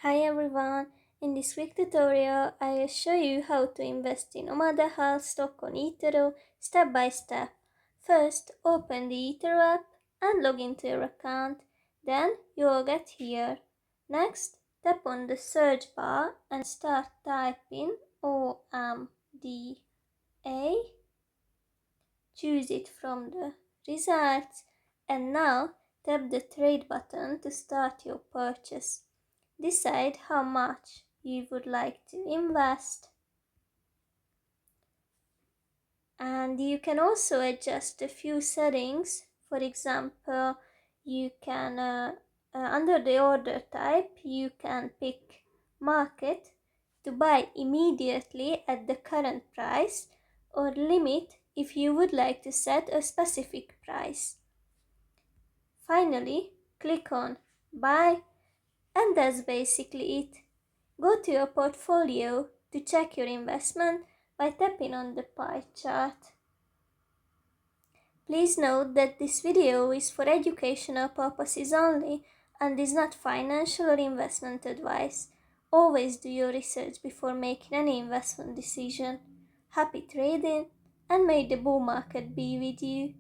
Hi everyone, in this quick tutorial I will show you how to invest in Omada Health stock on eToro step by step. First, open the eToro app and log into your account, then you will get here. Next, tap on the search bar and start typing OMDA. Choose it from the results and now tap the trade button to start your purchase. Decide how much you would like to invest, and you can also adjust a few settings. For example, you can under the order type you can pick market to buy immediately at the current price, or limit if you would like to set a specific price. Finally, click on buy, and that's basically it. Go to your portfolio to check your investment by tapping on the pie chart. Please note that this video is for educational purposes only and is not financial or investment advice. Always do your research before making any investment decision. Happy trading, and may the bull market be with you.